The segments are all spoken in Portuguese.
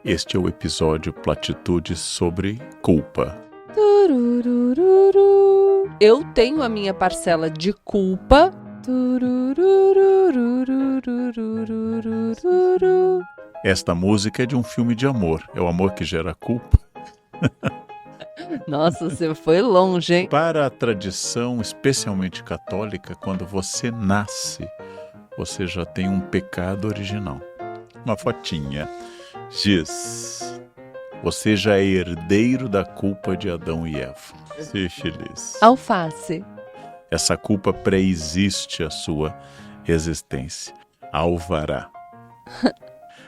Este é o episódio Platitudes sobre culpa. Tururururu. Eu tenho a minha parcela de culpa. Turururururururururu. Esta música é de um filme de amor. É o amor que gera culpa. Nossa, você foi longe, hein? Para a tradição, especialmente católica, quando você nasce, você já tem um pecado original. Uma fotinha. Diz: você já é herdeiro da culpa de Adão e Eva. Sífilis. Alface. Essa culpa pré-existe a sua existência. Alvará.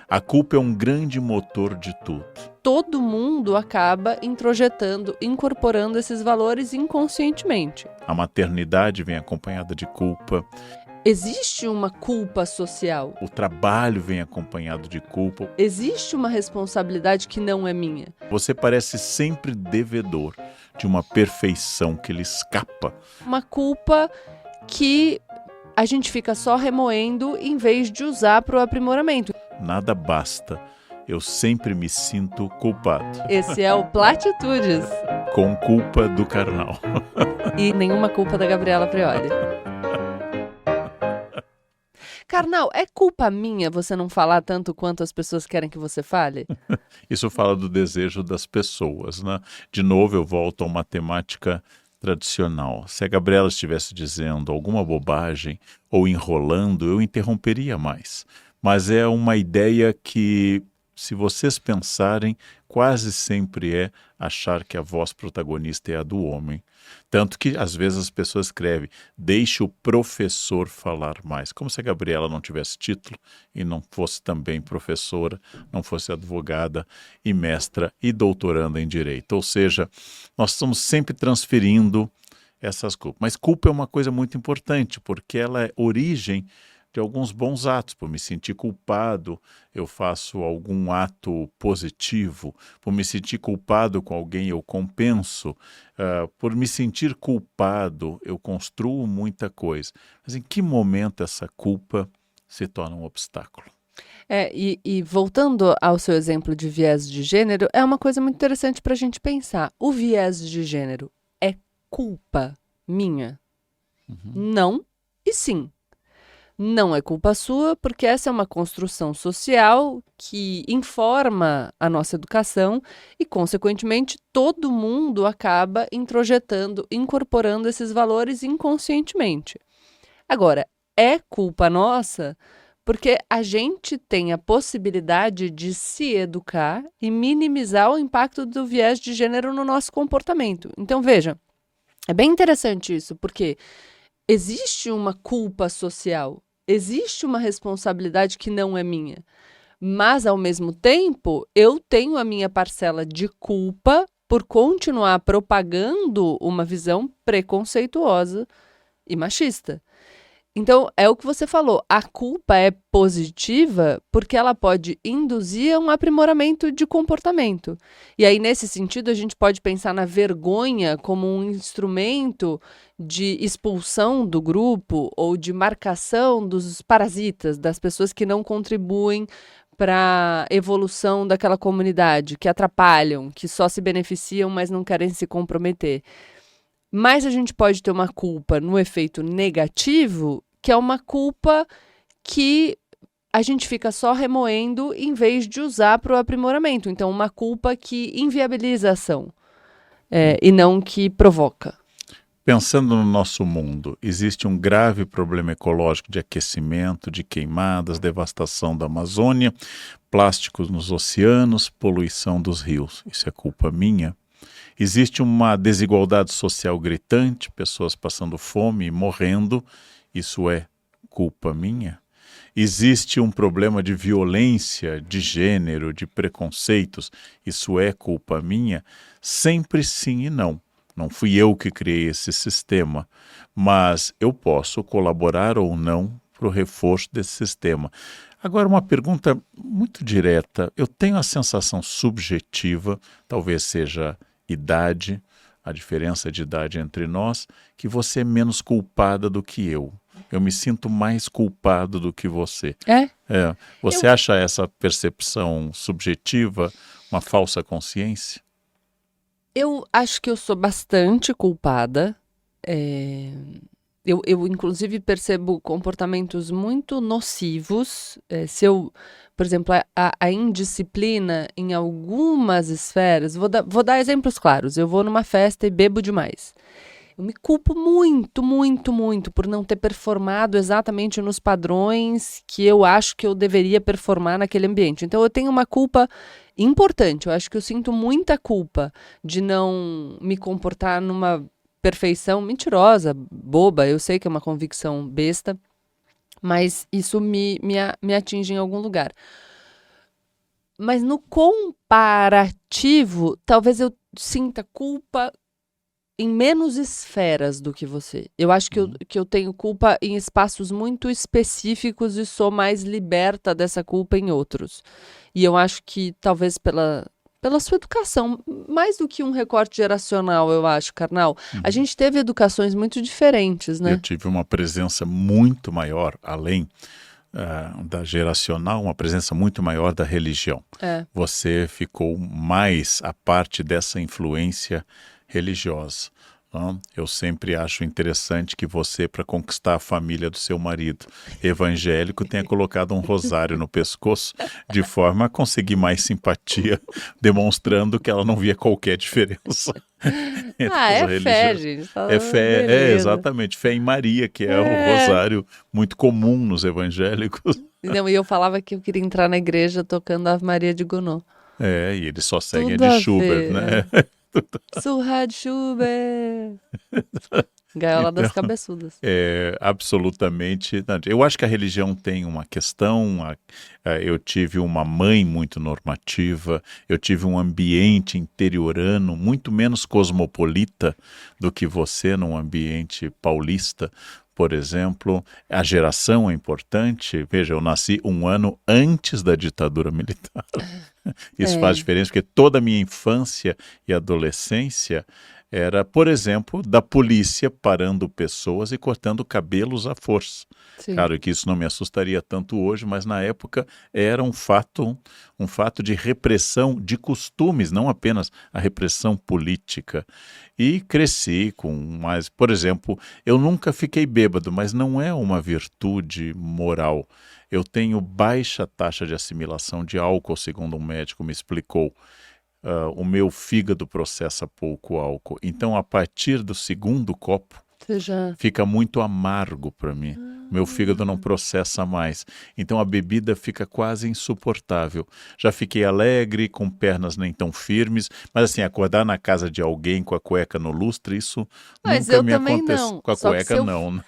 A culpa é um grande motor de tudo. Todo mundo acaba introjetando, incorporando esses valores inconscientemente. A maternidade vem acompanhada de culpa. Existe uma culpa social. O trabalho vem acompanhado de culpa. Existe uma responsabilidade que não é minha. Você parece sempre devedor de uma perfeição que lhe escapa. Uma culpa que a gente fica só remoendo em vez de usar para o aprimoramento. Nada basta. Eu sempre me sinto culpado. Esse é o Platitudes. Com culpa do carnal. E nenhuma culpa da Gabriela Prioli. Carnal, é culpa minha você não falar tanto quanto as pessoas querem que você fale? Isso fala do desejo das pessoas, né? De novo, eu volto a uma temática tradicional. Se a Gabriela estivesse dizendo alguma bobagem ou enrolando, eu interromperia mais. Mas é uma ideia que, se vocês pensarem, quase sempre é achar que a voz protagonista é a do homem. Tanto que, às vezes, as pessoas escrevem: deixe o professor falar mais. Como se a Gabriela não tivesse título e não fosse também professora, não fosse advogada e mestra e doutoranda em direito. Ou seja, nós estamos sempre transferindo essas culpas. Mas culpa é uma coisa muito importante, porque ela é origem de alguns bons atos. Por me sentir culpado, eu faço algum ato positivo. Por me sentir culpado com alguém, eu compenso. Por me sentir culpado, eu construo muita coisa. Mas em que momento essa culpa se torna um obstáculo? E voltando ao seu exemplo de viés de gênero, é uma coisa muito interessante para a gente pensar. O viés de gênero é culpa minha? Não e sim. Não é culpa sua, porque essa é uma construção social que informa a nossa educação e, consequentemente, todo mundo acaba introjetando, incorporando esses valores inconscientemente. Agora, é culpa nossa porque a gente tem a possibilidade de se educar e minimizar o impacto do viés de gênero no nosso comportamento. Então, veja, é bem interessante isso, porque existe uma culpa social. Existe uma responsabilidade que não é minha, mas, ao mesmo tempo, eu tenho a minha parcela de culpa por continuar propagando uma visão preconceituosa e machista. Então, é o que você falou, a culpa é positiva porque ela pode induzir a um aprimoramento de comportamento. E aí, nesse sentido, a gente pode pensar na vergonha como um instrumento de expulsão do grupo ou de marcação dos parasitas, das pessoas que não contribuem para a evolução daquela comunidade, que atrapalham, que só se beneficiam, mas não querem se comprometer. Mas a gente pode ter uma culpa no efeito negativo, que é uma culpa que a gente fica só remoendo em vez de usar para o aprimoramento. Então, uma culpa que inviabiliza a ação e não que provoca. Pensando no nosso mundo, existe um grave problema ecológico de aquecimento, de queimadas, devastação da Amazônia, plásticos nos oceanos, poluição dos rios. Isso é culpa minha? Existe uma desigualdade social gritante, pessoas passando fome e morrendo. Isso é culpa minha? Existe um problema de violência, de gênero, de preconceitos. Isso é culpa minha? Sempre sim e não. Não fui eu que criei esse sistema, mas eu posso colaborar ou não para o reforço desse sistema. Agora, uma pergunta muito direta. Eu tenho a sensação subjetiva, talvez seja idade, a diferença de idade entre nós, que você é menos culpada do que eu. eu me sinto mais culpado do que você. É? Você acha essa percepção subjetiva uma falsa consciência? Eu acho que eu sou bastante culpada. Eu, inclusive, percebo comportamentos muito nocivos. Se eu, por exemplo, a indisciplina em algumas esferas. Vou dar exemplos claros. Eu vou numa festa e bebo demais. Eu me culpo muito, muito, muito por não ter performado exatamente nos padrões que eu acho que eu deveria performar naquele ambiente. Então, eu tenho uma culpa importante. Eu acho que eu sinto muita culpa de não me comportar numa perfeição mentirosa, boba. Eu sei que é uma convicção besta, mas isso me atinge em algum lugar. Mas no comparativo, talvez eu sinta culpa em menos esferas do que você. Eu acho que eu tenho culpa em espaços muito específicos e sou mais liberta dessa culpa em outros. E eu acho que talvez pela sua educação, mais do que um recorte geracional, eu acho, Karnal. A gente teve educações muito diferentes, né? Eu tive uma presença muito maior, além da geracional, uma presença muito maior da religião. Você ficou mais a parte dessa influência religiosa. Não? Eu sempre acho interessante que você, para conquistar a família do seu marido evangélico, tenha colocado um rosário no pescoço, de forma a conseguir mais simpatia, demonstrando que ela não via qualquer diferença. É fé, gente. É fé, exatamente, fé em Maria, que é o rosário muito comum nos evangélicos. Não, e eu falava que eu queria entrar na igreja tocando Ave Maria de Gounod. E eles só seguem Tudo a a de Schubert, ver, né? Surra de Schubert. Gaiola das cabeçudas. Absolutamente. Eu acho que a religião tem uma questão. Eu tive uma mãe muito normativa, eu tive um ambiente interiorano muito menos cosmopolita do que você num ambiente paulista. Por exemplo, a geração é importante. Veja, eu nasci um ano antes da ditadura militar. Isso faz diferença, porque toda a minha infância e adolescência era, por exemplo, da polícia parando pessoas e cortando cabelos à força. Sim. Claro que isso não me assustaria tanto hoje, mas na época era um fato de repressão de costumes, não apenas a repressão política. E cresci com mais... Por exemplo, eu nunca fiquei bêbado, mas não é uma virtude moral. Eu tenho baixa taxa de assimilação de álcool, segundo um médico me explicou. O meu fígado processa pouco álcool. Então, a partir do segundo copo, fica muito amargo para mim. Meu fígado não processa mais. Então, a bebida fica quase insuportável. Já fiquei alegre, com pernas nem tão firmes, mas assim, acordar na casa de alguém com a cueca no lustre, isso nunca me aconteceu. Com a cueca, não. Né?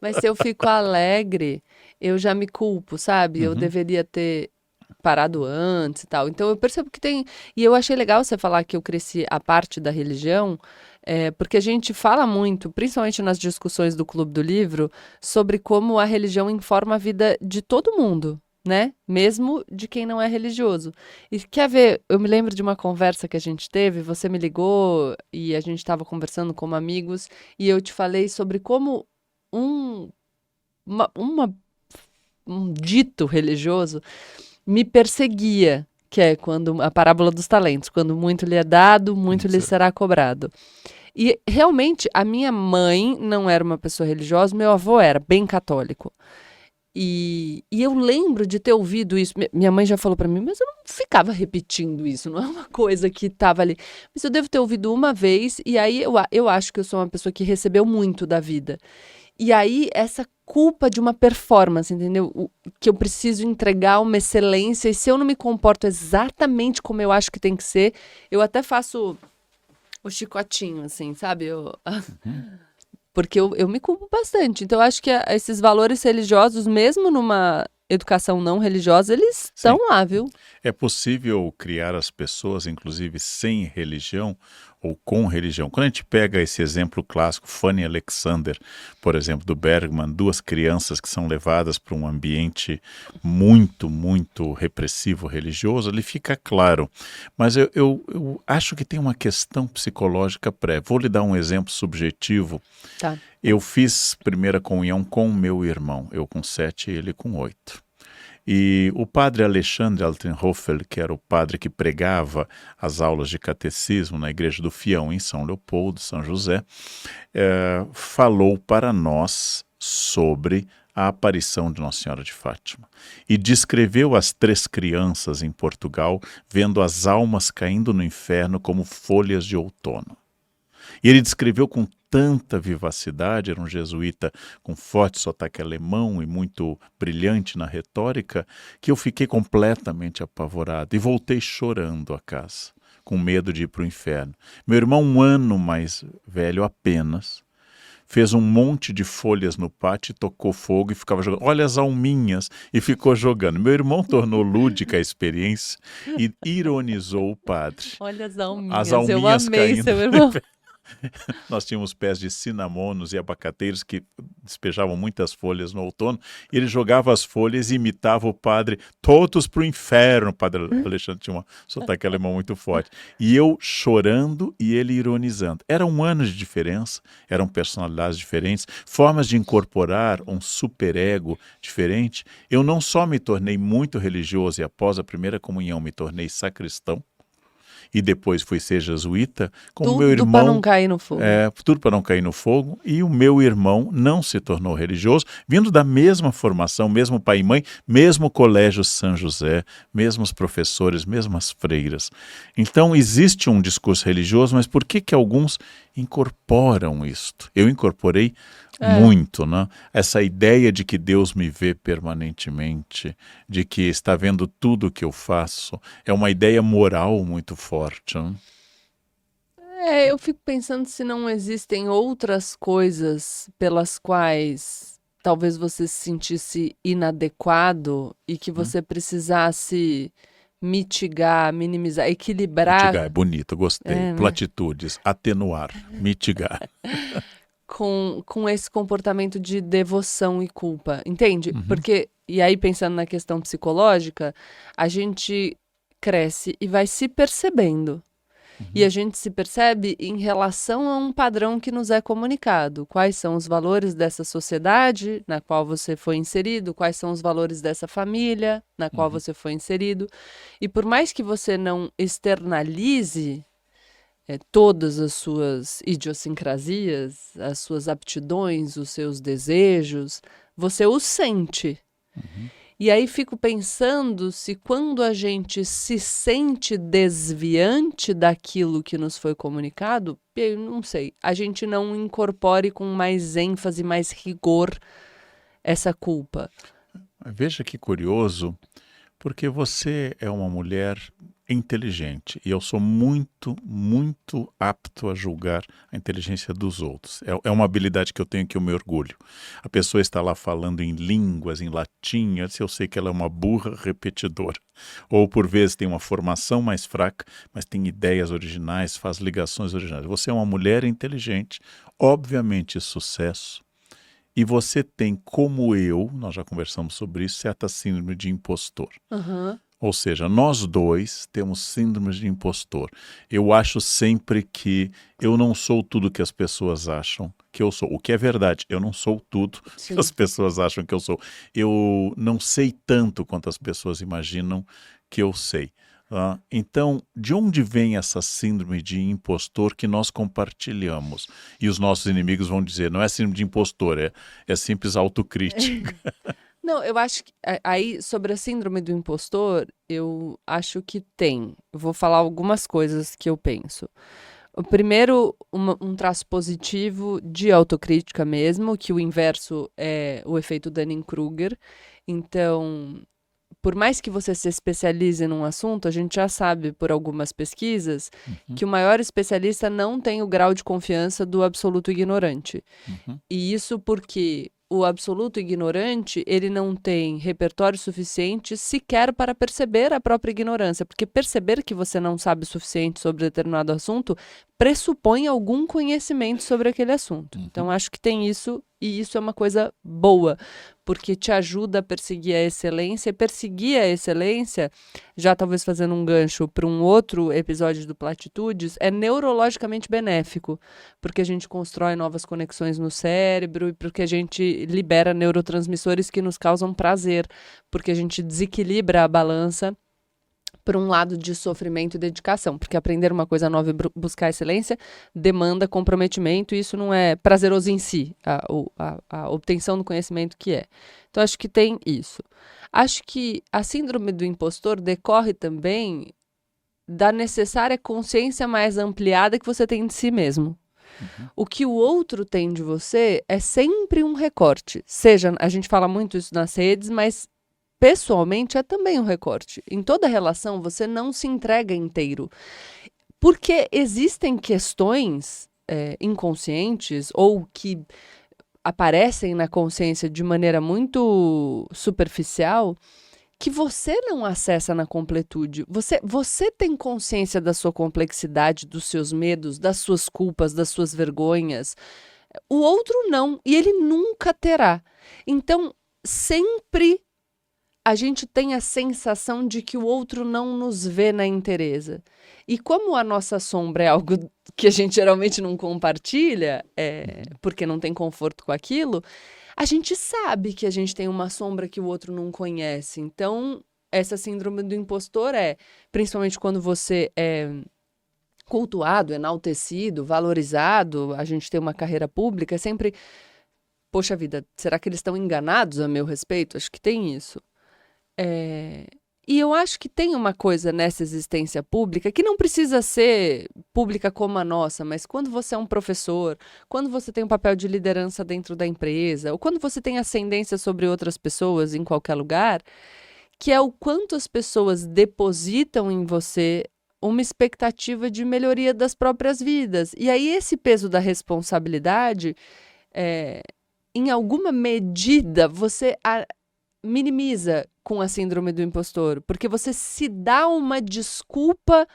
Mas se eu fico alegre, eu já me culpo, sabe? Eu deveria ter parado antes e tal. Então eu percebo que tem... E eu achei legal você falar que eu cresci a parte da religião, porque a gente fala muito, principalmente nas discussões do Clube do Livro, sobre como a religião informa a vida de todo mundo, né? Mesmo de quem não é religioso. E quer ver, eu me lembro de uma conversa que a gente teve, você me ligou e a gente estava conversando como amigos, e eu te falei sobre como um dito religioso me perseguia, que é quando a parábola dos talentos, quando muito lhe é dado, muito lhe será cobrado. E realmente a minha mãe não era uma pessoa religiosa, meu avô era bem católico. E eu lembro de ter ouvido isso. Minha mãe já falou para mim, mas eu não ficava repetindo isso, não é uma coisa que estava ali. Mas eu devo ter ouvido uma vez, e aí eu acho que eu sou uma pessoa que recebeu muito da vida. E aí, essa culpa de uma performance, entendeu? Que eu preciso entregar uma excelência, e se eu não me comporto exatamente como eu acho que tem que ser, eu até faço o chicotinho, assim, sabe? Porque eu me culpo bastante. Então, eu acho que esses valores religiosos, mesmo numa educação não religiosa, eles estão lá, viu? É possível criar as pessoas, inclusive sem religião, ou com religião. Quando a gente pega esse exemplo clássico, Fanny Alexander, por exemplo, do Bergman, duas crianças que são levadas para um ambiente muito, muito repressivo religioso, ali fica claro. Mas eu acho que tem uma questão psicológica prévia. Vou lhe dar um exemplo subjetivo. Tá. Eu fiz primeira comunhão com o meu irmão, eu com 7 e ele com 8. E o padre Alexandre Altenhofer, que era o padre que pregava as aulas de catecismo na Igreja do Fião, em São Leopoldo, São José, falou para nós sobre a aparição de Nossa Senhora de Fátima. E descreveu as 3 crianças em Portugal, vendo as almas caindo no inferno como folhas de outono. E ele descreveu com tanta vivacidade, era um jesuíta com forte sotaque alemão e muito brilhante na retórica, que eu fiquei completamente apavorado e voltei chorando a casa, com medo de ir para o inferno. Meu irmão, 1 ano mais velho apenas, fez um monte de folhas no pátio, tocou fogo e ficava jogando. Olha as alminhas, e ficou jogando. Meu irmão tornou lúdica a experiência e ironizou o padre. Olha as alminhas, As alminhas eu amei caindo. seu irmão. Nós tínhamos pés de cinamonos e abacateiros que despejavam muitas folhas no outono, e ele jogava as folhas e imitava o padre, todos para o inferno. O padre Alexandre tinha um sotaque alemão muito forte. E eu chorando e ele ironizando. Eram 1 ano de diferença, eram personalidades diferentes, formas de incorporar um superego diferente. Eu não só me tornei muito religioso e após a primeira comunhão me tornei sacristão, e depois fui ser jesuíta, como meu irmão... Tudo para não cair no fogo. Tudo para não cair no fogo, e o meu irmão não se tornou religioso, vindo da mesma formação, mesmo pai e mãe, mesmo colégio São José, mesmos professores, mesmas freiras. Então existe um discurso religioso, mas por que alguns incorporam isto? Eu incorporei muito, né? Essa ideia de que Deus me vê permanentemente, de que está vendo tudo o que eu faço, é uma ideia moral muito forte, né? Eu fico pensando se não existem outras coisas pelas quais talvez você se sentisse inadequado e que você precisasse mitigar, minimizar, equilibrar. Mitigar é bonito, gostei. Né? Platitudes, atenuar, mitigar. Com esse comportamento de devoção e culpa, entende? Porque, e aí pensando na questão psicológica, a gente cresce e vai se percebendo. E a gente se percebe em relação a um padrão que nos é comunicado. Quais são os valores dessa sociedade na qual você foi inserido, quais são os valores dessa família na qual você foi inserido. E por mais que você não externalize todas as suas idiosincrasias, as suas aptidões, os seus desejos, você os sente. E aí fico pensando se quando a gente se sente desviante daquilo que nos foi comunicado, eu não sei, a gente não incorpore com mais ênfase, mais rigor essa culpa. Veja que curioso, porque você é uma mulher inteligente e eu sou muito, muito apto a julgar a inteligência dos outros. É uma habilidade que eu tenho que eu me orgulho. A pessoa está lá falando em línguas, em latim, eu sei que ela é uma burra repetidora. Ou por vezes tem uma formação mais fraca, mas tem ideias originais, faz ligações originais. Você é uma mulher inteligente, obviamente sucesso. E você tem, como eu, nós já conversamos sobre isso, certa síndrome de impostor. Ou seja, nós dois temos síndromes de impostor. Eu acho sempre que eu não sou tudo que as pessoas acham que eu sou. O que é verdade, eu não sou tudo que as pessoas acham que eu sou. Eu não sei tanto quanto as pessoas imaginam que eu sei. Então, de onde vem essa síndrome de impostor que nós compartilhamos? E os nossos inimigos vão dizer, não é síndrome de impostor, é simples autocrítica. Não, eu acho que aí sobre a síndrome do impostor, eu acho que tem. Eu vou falar algumas coisas que eu penso. O primeiro, um traço positivo de autocrítica mesmo, que o inverso é o efeito Dunning-Kruger. Então, por mais que você se especialize num assunto, a gente já sabe por algumas pesquisas que o maior especialista não tem o grau de confiança do absoluto ignorante. E isso porque o absoluto ignorante, ele não tem repertório suficiente sequer para perceber a própria ignorância, porque perceber que você não sabe o suficiente sobre determinado assunto pressupõe algum conhecimento sobre aquele assunto. Então, acho que tem isso, e isso é uma coisa boa, porque te ajuda a perseguir a excelência. E perseguir a excelência, já talvez fazendo um gancho para um outro episódio do Platitudes, é neurologicamente benéfico, porque a gente constrói novas conexões no cérebro e porque a gente libera neurotransmissores que nos causam prazer, porque a gente desequilibra a balança por um lado de sofrimento e dedicação, porque aprender uma coisa nova e buscar excelência demanda comprometimento, e isso não é prazeroso em si, a obtenção do conhecimento que é. Então, acho que tem isso. Acho que a síndrome do impostor decorre também da necessária consciência mais ampliada que você tem de si mesmo. O que o outro tem de você é sempre um recorte. Seja, a gente fala muito isso nas redes, mas pessoalmente é também um recorte. Em toda relação, você não se entrega inteiro. Porque existem questões inconscientes ou que aparecem na consciência de maneira muito superficial que você não acessa na completude. Você tem consciência da sua complexidade, dos seus medos, das suas culpas, das suas vergonhas. O outro não, e ele nunca terá. Então, sempre a gente tem a sensação de que o outro não nos vê na inteireza. E como a nossa sombra é algo que a gente geralmente não compartilha, porque não tem conforto com aquilo, a gente sabe que a gente tem uma sombra que o outro não conhece. Então, essa síndrome do impostor principalmente quando você é cultuado, enaltecido, valorizado, a gente tem uma carreira pública, é sempre, poxa vida, será que eles estão enganados a meu respeito? Acho que tem isso. E eu acho que tem uma coisa nessa existência pública que não precisa ser pública como a nossa, mas quando você é um professor, quando você tem um papel de liderança dentro da empresa, ou quando você tem ascendência sobre outras pessoas em qualquer lugar, que é o quanto as pessoas depositam em você uma expectativa de melhoria das próprias vidas. E aí esse peso da responsabilidade, em alguma medida, você minimiza com a síndrome do impostor, porque você se dá uma desculpa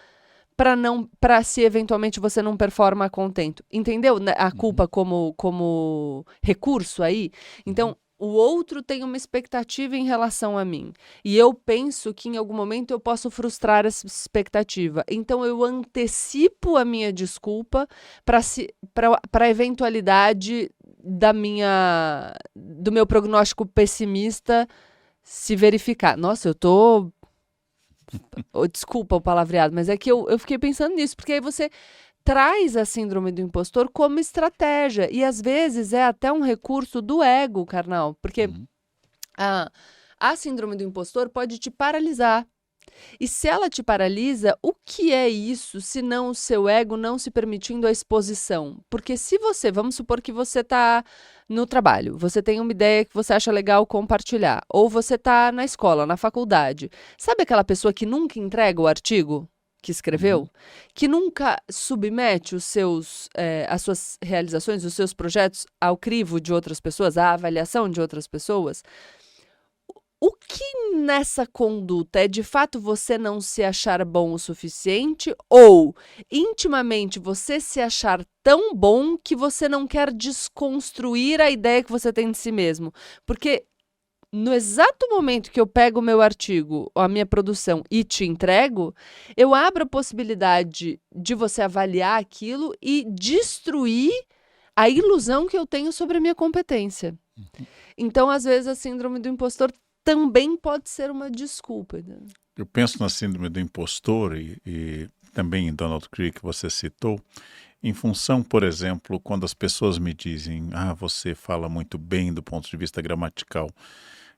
para se eventualmente você não performa a contento. Entendeu? A culpa como recurso aí. Então, o outro tem uma expectativa em relação a mim. E eu penso que em algum momento eu posso frustrar essa expectativa. Então, eu antecipo a minha desculpa para a eventualidade do meu prognóstico pessimista se verificar. Nossa, eu tô... Desculpa o palavreado, mas é que eu fiquei pensando nisso, porque aí você traz a síndrome do impostor como estratégia, e às vezes é até um recurso do ego, carnal, porque a síndrome do impostor pode te paralisar. E se ela te paralisa, o que é isso se não o seu ego não se permitindo a exposição? Porque se você, vamos supor que você está no trabalho, você tem uma ideia que você acha legal compartilhar, ou você está na escola, na faculdade. Sabe aquela pessoa que nunca entrega o artigo que escreveu? Que nunca submete as suas realizações, os seus projetos ao crivo de outras pessoas, à avaliação de outras pessoas? O que nessa conduta é de fato você não se achar bom o suficiente ou intimamente você se achar tão bom que você não quer desconstruir a ideia que você tem de si mesmo? Porque no exato momento que eu pego o meu artigo, a minha produção e te entrego, eu abro a possibilidade de você avaliar aquilo e destruir a ilusão que eu tenho sobre a minha competência. Então, às vezes, a síndrome do impostor também pode ser uma desculpa. Né? Eu penso na síndrome do impostor e também em Donald Crick, que você citou, em função, por exemplo, quando as pessoas me dizem você fala muito bem do ponto de vista gramatical.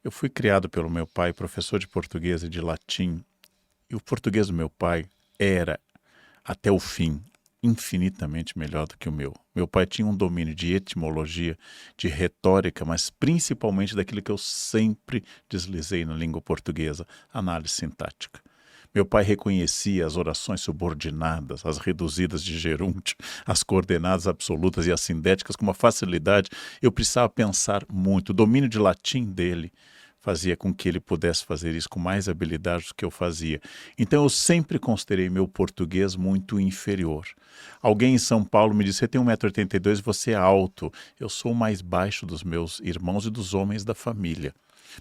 Eu fui criado pelo meu pai, professor de português e de latim, e o português do meu pai era, até o fim, infinitamente melhor do que o meu. Meu pai tinha um domínio de etimologia, de retórica, mas principalmente daquilo que eu sempre deslizei na língua portuguesa, análise sintática. Meu pai reconhecia as orações subordinadas, as reduzidas de gerúndio, as coordenadas absolutas e as sindéticas com uma facilidade. Eu precisava pensar muito. O domínio de latim dele fazia com que ele pudesse fazer isso com mais habilidade do que eu fazia. Então eu sempre considerei meu português muito inferior. Alguém em São Paulo me disse: você tem 1,82 m, você é alto. Eu sou o mais baixo dos meus irmãos e dos homens da família.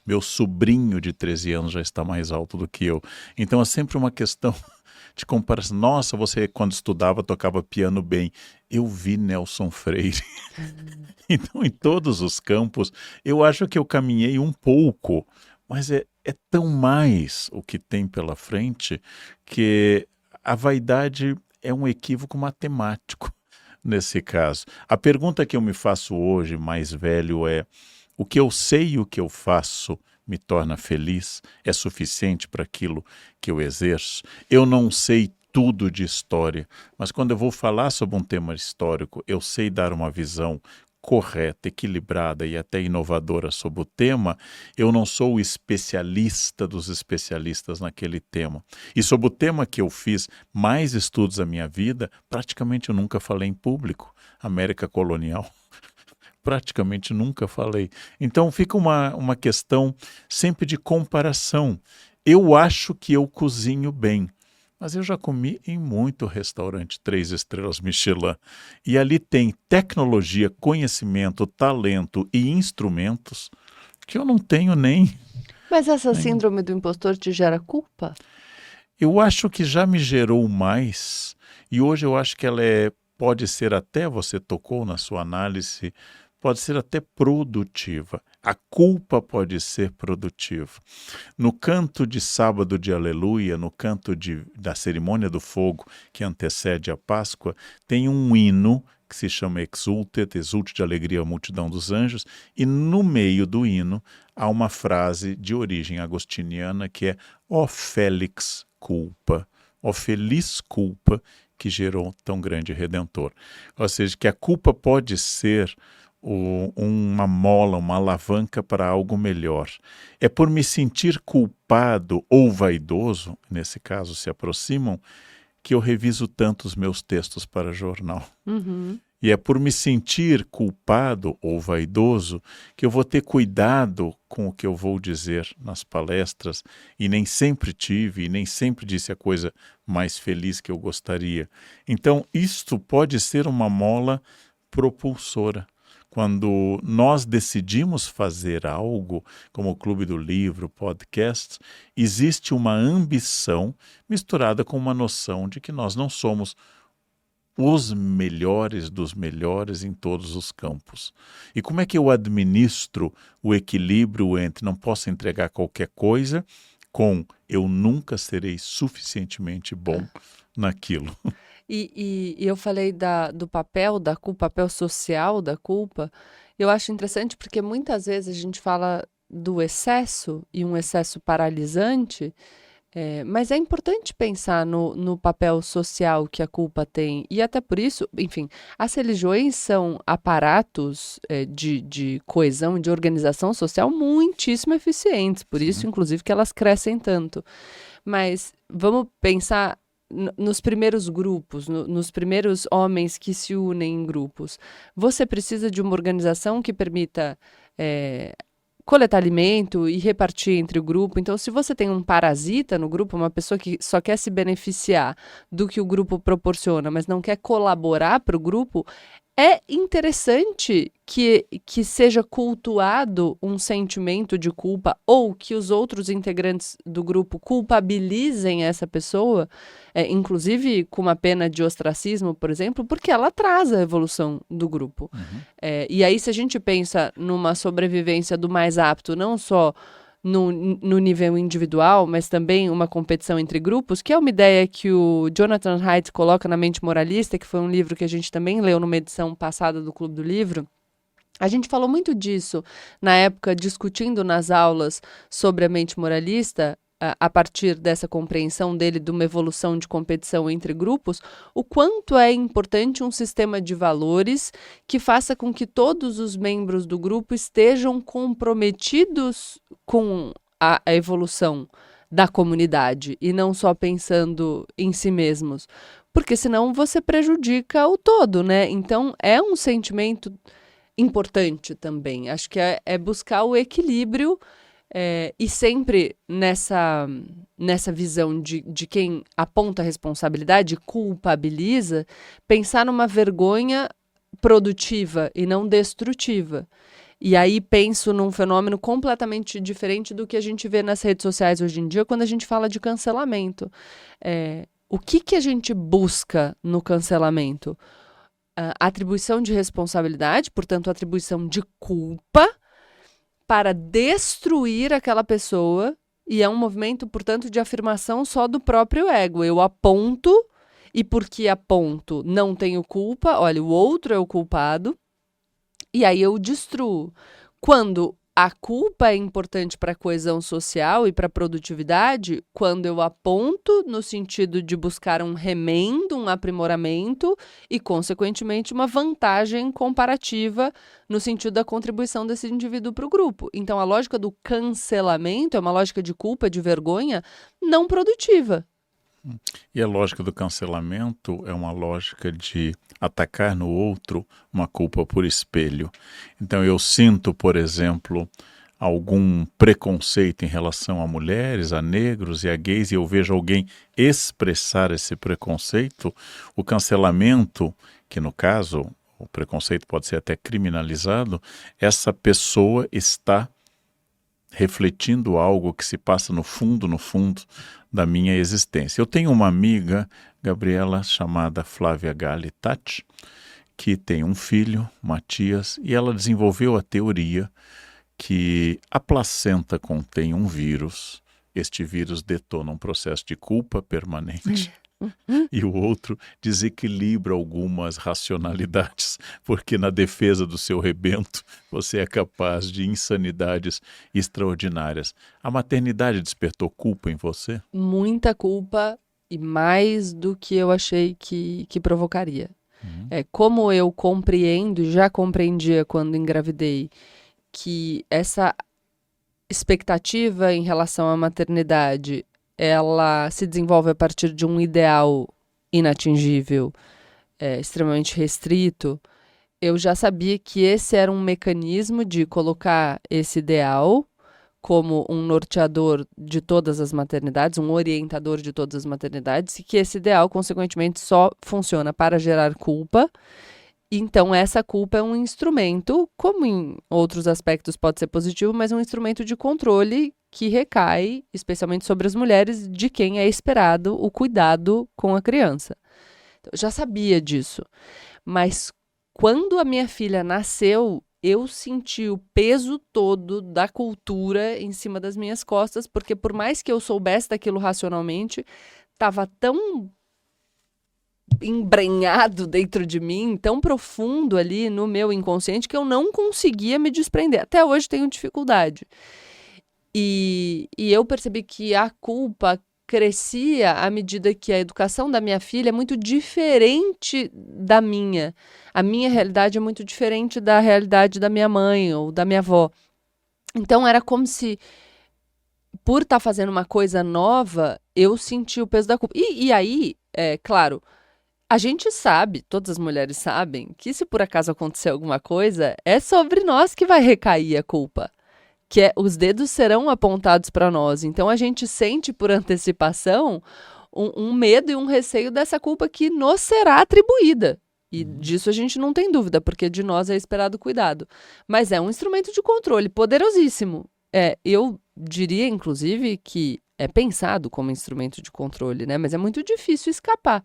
Meu sobrinho de 13 anos já está mais alto do que eu. Então é sempre uma questão de comparação. Nossa, você quando estudava tocava piano bem. Eu vi Nelson Freire. Então, em todos os campos, eu acho que eu caminhei um pouco, mas é tão mais o que tem pela frente que a vaidade é um equívoco matemático nesse caso. A pergunta que eu me faço hoje, mais velho, é: o que eu sei e o que eu faço me torna feliz? É suficiente para aquilo que eu exerço? Eu não sei tudo de história, mas quando eu vou falar sobre um tema histórico, eu sei dar uma visão correta, equilibrada e até inovadora sobre o tema. Eu não sou o especialista dos especialistas naquele tema. E sobre o tema que eu fiz mais estudos da minha vida, praticamente eu nunca falei em público. América colonial. Praticamente nunca falei. Então fica uma questão sempre de comparação. Eu acho que eu cozinho bem, mas eu já comi em muito restaurante 3 estrelas Michelin. E ali tem tecnologia, conhecimento, talento e instrumentos que eu não tenho nem... Mas essa síndrome do impostor te gera culpa? Eu acho que já me gerou mais. E hoje eu acho que ela pode ser até, você tocou na sua análise, pode ser até produtiva. A culpa pode ser produtiva. No canto de sábado de aleluia, no canto da cerimônia do fogo que antecede a Páscoa, tem um hino que se chama Exultet, exulte de alegria a multidão dos anjos, e no meio do hino há uma frase de origem agostiniana que é: ó Félix culpa, ó feliz culpa que gerou tão grande Redentor. Ou seja, que a culpa pode ser uma mola, uma alavanca para algo melhor. É por me sentir culpado ou vaidoso, nesse caso se aproximam, que eu reviso tanto os meus textos para jornal. Uhum. E é por me sentir culpado ou vaidoso que eu vou ter cuidado com o que eu vou dizer nas palestras, e nem sempre tive, e nem sempre disse a coisa mais feliz que eu gostaria. Então, isto pode ser uma mola propulsora. Quando nós decidimos fazer algo, como o Clube do Livro, podcast, existe uma ambição misturada com uma noção de que nós não somos os melhores dos melhores em todos os campos. E como é que eu administro o equilíbrio entre não posso entregar qualquer coisa com eu nunca serei suficientemente bom naquilo? E eu falei do papel da culpa, papel social da culpa. Eu acho interessante porque muitas vezes a gente fala do excesso e um excesso paralisante, mas é importante pensar no papel social que a culpa tem. E até por isso, enfim, as religiões são aparatos de coesão, de organização social muitíssimo eficientes. Por isso, inclusive, que elas crescem tanto. Mas vamos pensar nos primeiros grupos, nos primeiros homens que se unem em grupos. Você precisa de uma organização que permita coletar alimento e repartir entre o grupo. Então, se você tem um parasita no grupo, uma pessoa que só quer se beneficiar do que o grupo proporciona, mas não quer colaborar para o grupo, é interessante que seja cultuado um sentimento de culpa, ou que os outros integrantes do grupo culpabilizem essa pessoa, inclusive com uma pena de ostracismo, por exemplo, porque ela atrasa a evolução do grupo. Uhum. E aí, se a gente pensa numa sobrevivência do mais apto, não só no nível individual, mas também uma competição entre grupos, que é uma ideia que o Jonathan Haidt coloca na Mente Moralista, que foi um livro que a gente também leu numa edição passada do Clube do Livro. A gente falou muito disso na época, discutindo nas aulas sobre a mente moralista, a partir dessa compreensão dele de uma evolução de competição entre grupos, o quanto é importante um sistema de valores que faça com que todos os membros do grupo estejam comprometidos com a evolução da comunidade e não só pensando em si mesmos, porque senão você prejudica o todo, né? Então é um sentimento importante também. Acho que é buscar o equilíbrio E sempre nessa visão de quem aponta a responsabilidade, culpabiliza, pensar numa vergonha produtiva e não destrutiva. E aí penso num fenômeno completamente diferente do que a gente vê nas redes sociais hoje em dia, quando a gente fala de cancelamento. O que a gente busca no cancelamento? Atribuição de responsabilidade, portanto, atribuição de culpa para destruir aquela pessoa, e é um movimento, portanto, de afirmação só do próprio ego. Eu aponto, e porque aponto não tenho culpa, olha, o outro é o culpado, e aí eu destruo. Quando a culpa é importante para a coesão social e para a produtividade, quando eu aponto no sentido de buscar um remendo, um aprimoramento e, consequentemente, uma vantagem comparativa no sentido da contribuição desse indivíduo para o grupo. Então, a lógica do cancelamento é uma lógica de culpa, de vergonha, não produtiva. E a lógica do cancelamento é uma lógica de atacar no outro uma culpa por espelho. Então eu sinto, por exemplo, algum preconceito em relação a mulheres, a negros e a gays, e eu vejo alguém expressar esse preconceito, o cancelamento, que no caso o preconceito pode ser até criminalizado, essa pessoa está refletindo algo que se passa no fundo da minha existência. Eu tenho uma amiga, Gabriela, chamada Flávia Galitati, que tem um filho, Matias, e ela desenvolveu a teoria que a placenta contém um vírus. Este vírus detona um processo de culpa permanente. E o outro desequilibra algumas racionalidades, porque na defesa do seu rebento você é capaz de insanidades extraordinárias. A maternidade despertou culpa em você? Muita culpa e mais do que eu achei que provocaria. Como eu compreendo, já compreendia quando engravidei, que essa expectativa em relação à maternidade ela se desenvolve a partir de um ideal inatingível, extremamente restrito, eu já sabia que esse era um mecanismo de colocar esse ideal como um norteador de todas as maternidades, um orientador de todas as maternidades, e que esse ideal, consequentemente, só funciona para gerar culpa. Então, essa culpa é um instrumento, como em outros aspectos pode ser positivo, mas um instrumento de controle que recai, especialmente sobre as mulheres, de quem é esperado o cuidado com a criança. Então, eu já sabia disso. Mas quando a minha filha nasceu, eu senti o peso todo da cultura em cima das minhas costas, porque por mais que eu soubesse daquilo racionalmente, estava tão embrenhado dentro de mim, tão profundo ali no meu inconsciente, que eu não conseguia me desprender. Até hoje tenho dificuldade. E eu percebi que a culpa crescia à medida que a educação da minha filha é muito diferente da minha. A minha realidade é muito diferente da realidade da minha mãe ou da minha avó. Então era como se, por estar fazendo uma coisa nova, eu senti o peso da culpa. E aí, claro, a gente sabe, todas as mulheres sabem, que se por acaso acontecer alguma coisa, é sobre nós que vai recair a culpa. Que os dedos serão apontados para nós. Então, a gente sente por antecipação um medo e um receio dessa culpa que nos será atribuída. E disso a gente não tem dúvida, porque de nós é esperado cuidado. Mas é um instrumento de controle poderosíssimo. Eu diria, inclusive, que é pensado como instrumento de controle, né? Mas é muito difícil escapar.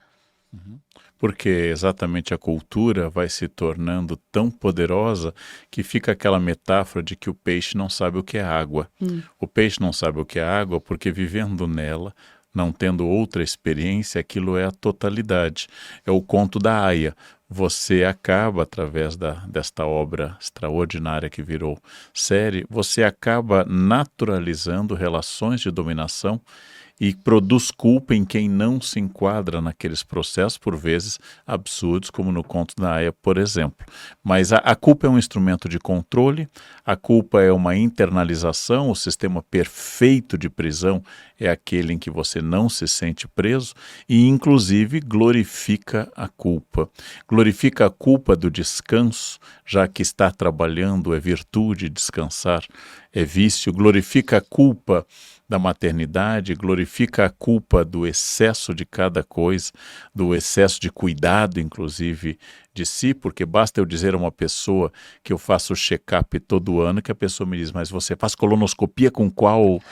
Porque exatamente a cultura vai se tornando tão poderosa que fica aquela metáfora de que o peixe não sabe o que é água. O peixe não sabe o que é água porque vivendo nela, não tendo outra experiência, aquilo é a totalidade. É o conto da Aia. Você acaba, através desta obra extraordinária que virou série, você acaba naturalizando relações de dominação e produz culpa em quem não se enquadra naqueles processos, por vezes absurdos, como no conto da Aya, por exemplo. Mas a culpa é um instrumento de controle, a culpa é uma internalização, o sistema perfeito de prisão é aquele em que você não se sente preso e, inclusive, glorifica a culpa. Glorifica a culpa do descanso, já que estar trabalhando é virtude, descansar é vício. Glorifica a culpa da maternidade, glorifica a culpa do excesso de cada coisa, do excesso de cuidado, inclusive, de si, porque basta eu dizer a uma pessoa que eu faço check-up todo ano, que a pessoa me diz, mas você faz colonoscopia com qual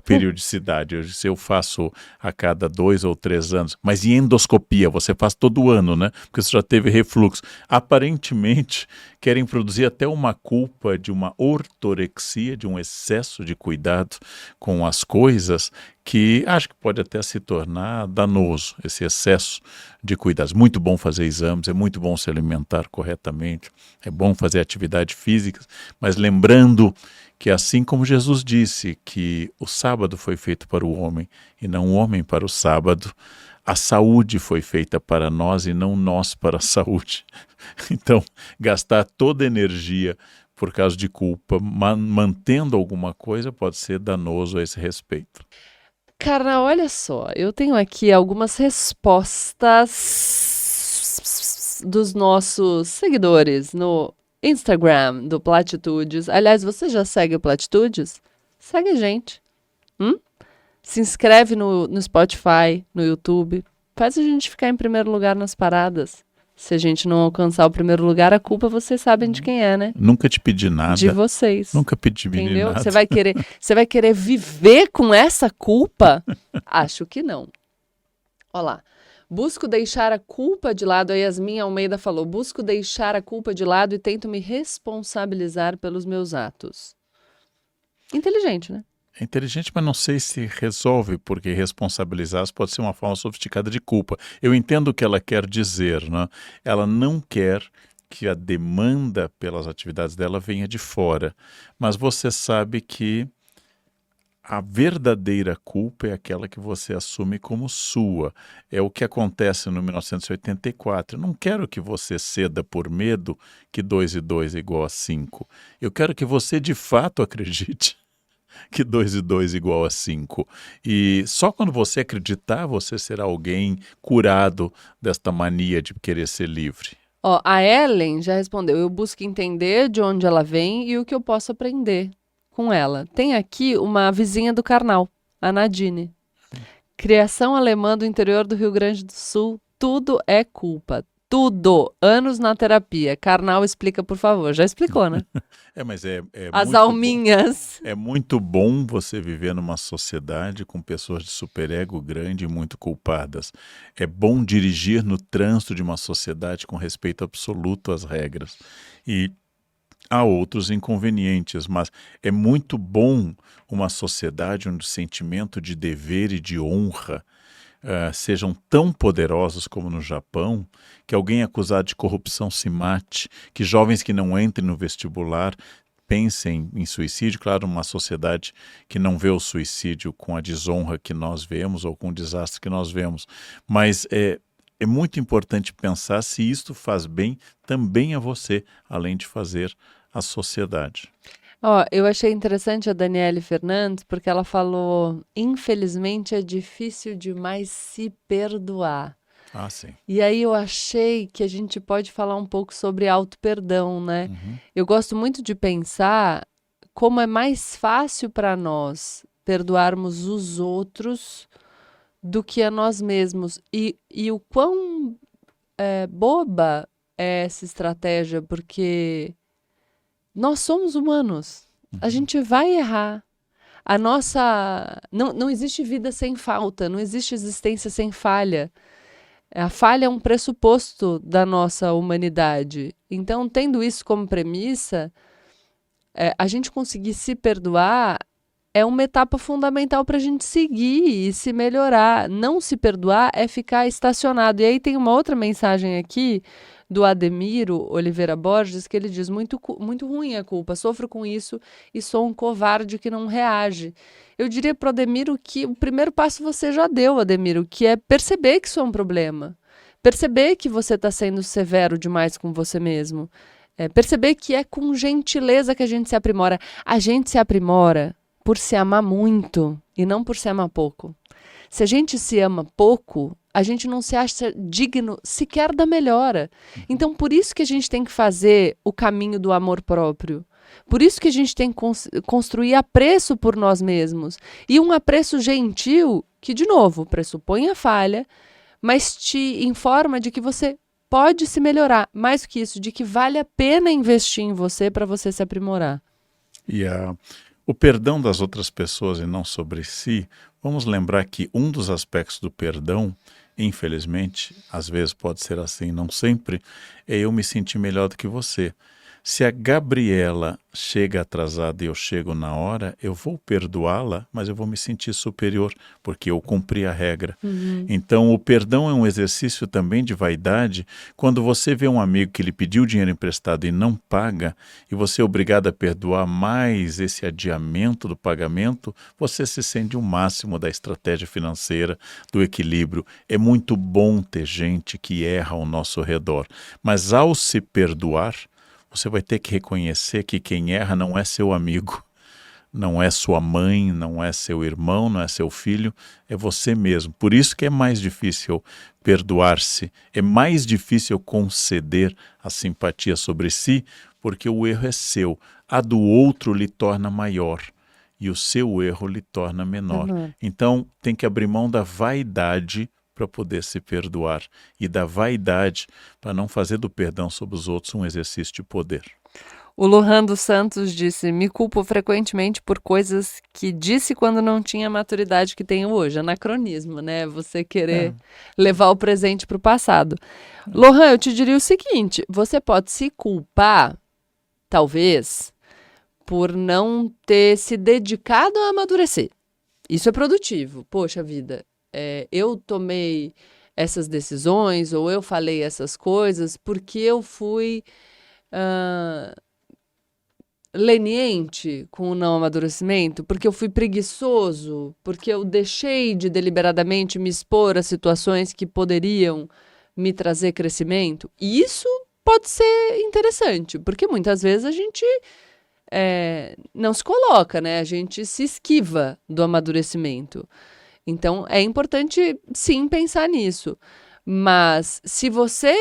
periodicidade? Eu disse, eu faço a cada 2 ou 3 anos. Mas e endoscopia? Você faz todo ano, né? Porque você já teve refluxo. Aparentemente, querem produzir até uma culpa de uma ortorexia, de um excesso de cuidado com as coisas, que acho que pode até se tornar danoso, esse excesso de cuidados. Muito bom fazer exames, é muito bom se alimentar corretamente, é bom fazer atividade física, mas lembrando que assim como Jesus disse que o sábado foi feito para o homem e não o homem para o sábado, a saúde foi feita para nós e não nós para a saúde. Então, gastar toda a energia por causa de culpa, mantendo alguma coisa, pode ser danoso a esse respeito. Karna, olha só, eu tenho aqui algumas respostas dos nossos seguidores no Instagram do Platitudes. Aliás, você já segue o Platitudes? Segue a gente. Se inscreve no Spotify, no YouTube. Faz a gente ficar em primeiro lugar nas paradas. Se a gente não alcançar o primeiro lugar, a culpa vocês sabem de quem é, né? Nunca te pedi nada. De vocês. Nunca pedi entendeu? nada. Você vai querer viver com essa culpa? Acho que não. Olha lá. Busco deixar a culpa de lado. A Yasmin Almeida falou. Busco deixar a culpa de lado e tento me responsabilizar pelos meus atos. Inteligente, né? É inteligente, mas não sei se resolve, porque responsabilizar pode ser uma forma sofisticada de culpa. Eu entendo o que ela quer dizer, né? Ela não quer que a demanda pelas atividades dela venha de fora, mas você sabe que a verdadeira culpa é aquela que você assume como sua. É o que acontece no 1984. Eu não quero que você ceda por medo que 2 e 2 é igual a 5. Eu quero que você de fato acredite que 2 e 2 é igual a 5. E só quando você acreditar, você será alguém curado desta mania de querer ser livre. Ó, a Ellen já respondeu. Eu busco entender de onde ela vem e o que eu posso aprender com ela. Tem aqui uma vizinha do Karnal, a Nadine. Criação alemã do interior do Rio Grande do Sul. Tudo é culpa. Tudo. Anos na terapia. Karnal, explica, por favor. Já explicou, né? Mas é As muito alminhas. É muito bom você viver numa sociedade com pessoas de superego grande e muito culpadas. É bom dirigir no trânsito de uma sociedade com respeito absoluto às regras. E há outros inconvenientes, mas é muito bom uma sociedade onde o sentimento de dever e de honra sejam tão poderosos como no Japão, que alguém acusado de corrupção se mate, que jovens que não entrem no vestibular pensem em suicídio. Claro, uma sociedade que não vê o suicídio com a desonra que nós vemos ou com o desastre que nós vemos, mas é muito importante pensar se isto faz bem também a você, além de fazer à sociedade. Ó, eu achei interessante a Daniele Fernandes, porque ela falou, infelizmente é difícil demais se perdoar. Ah, sim. E aí eu achei que a gente pode falar um pouco sobre auto-perdão, né? Eu gosto muito de pensar como é mais fácil para nós perdoarmos os outros do que a nós mesmos. E o quão boba é essa estratégia, porque nós somos humanos. A gente vai errar. A nossa... Não existe vida sem falta, não existe existência sem falha. A falha é um pressuposto da nossa humanidade. Então, tendo isso como premissa, a gente conseguir se perdoar é uma etapa fundamental para a gente seguir e se melhorar. Não se perdoar é ficar estacionado. E aí tem uma outra mensagem aqui do Ademiro Oliveira Borges, que ele diz, muito ruim a culpa, sofro com isso e sou um covarde que não reage. Eu diria para o Ademiro que o primeiro passo você já deu, Ademiro, que é perceber que isso é um problema. Perceber que você está sendo severo demais com você mesmo. Perceber que é com gentileza que a gente se aprimora. A gente se aprimora por se amar muito e não por se amar pouco. Se a gente se ama pouco, a gente não se acha digno sequer da melhora. Então, por isso que a gente tem que fazer o caminho do amor próprio. Por isso que a gente tem que construir apreço por nós mesmos. E um apreço gentil que, de novo, pressupõe a falha, mas te informa de que você pode se melhorar. Mais do que isso, de que vale a pena investir em você para você se aprimorar. E o perdão das outras pessoas e não sobre si, vamos lembrar que um dos aspectos do perdão, infelizmente, às vezes pode ser assim, não sempre, é eu me sentir melhor do que você. Se a Gabriela chega atrasada e eu chego na hora, eu vou perdoá-la, mas eu vou me sentir superior, porque eu cumpri a regra. Então, o perdão é um exercício também de vaidade. Quando você vê um amigo que lhe pediu dinheiro emprestado e não paga, e você é obrigado a perdoar mais esse adiamento do pagamento, você se sente o máximo da estratégia financeira, do equilíbrio. É muito bom ter gente que erra ao nosso redor, mas ao se perdoar, você vai ter que reconhecer que quem erra não é seu amigo, não é sua mãe, não é seu irmão, não é seu filho, é você mesmo. Por isso que é mais difícil perdoar-se, é mais difícil conceder a simpatia sobre si, porque o erro é seu. A do outro lhe torna maior e o seu erro lhe torna menor. Então tem que abrir mão da vaidade para poder se perdoar e da vaidade para não fazer do perdão sobre os outros um exercício de poder. O Lohan dos Santos disse, me culpo frequentemente por coisas que disse quando não tinha a maturidade que tenho hoje. Anacronismo, né? Você querer levar o presente para o passado. Lohan, eu te diria o seguinte, você pode se culpar, talvez, por não ter se dedicado a amadurecer. Isso é produtivo. Poxa vida, eu tomei essas decisões ou eu falei essas coisas porque eu fui leniente com o não amadurecimento, porque eu fui preguiçoso, porque eu deixei de deliberadamente me expor a situações que poderiam me trazer crescimento. E isso pode ser interessante, porque muitas vezes a gente não se coloca, né? A gente se esquiva do amadurecimento. Então, é importante, sim, pensar nisso. Mas se você...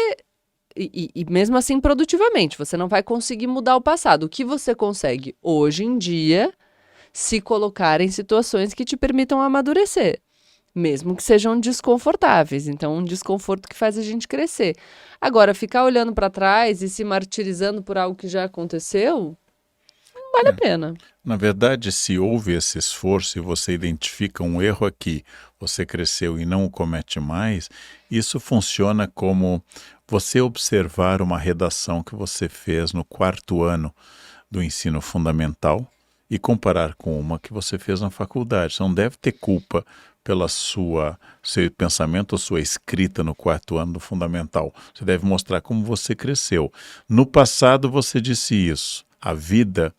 E mesmo assim produtivamente, você não vai conseguir mudar o passado. O que você consegue hoje em dia, se colocar em situações que te permitam amadurecer, mesmo que sejam desconfortáveis. Então, um desconforto que faz a gente crescer. Agora, ficar olhando para trás e se martirizando por algo que já aconteceu, não vale a pena. Na verdade, se houve esse esforço e você identifica um erro aqui, você cresceu e não o comete mais, isso funciona como você observar uma redação que você fez no 4º ano do ensino fundamental e comparar com uma que você fez na faculdade. Você não deve ter culpa pela seu pensamento ou sua escrita no 4º ano do fundamental. Você deve mostrar como você cresceu. No passado você disse isso. A vida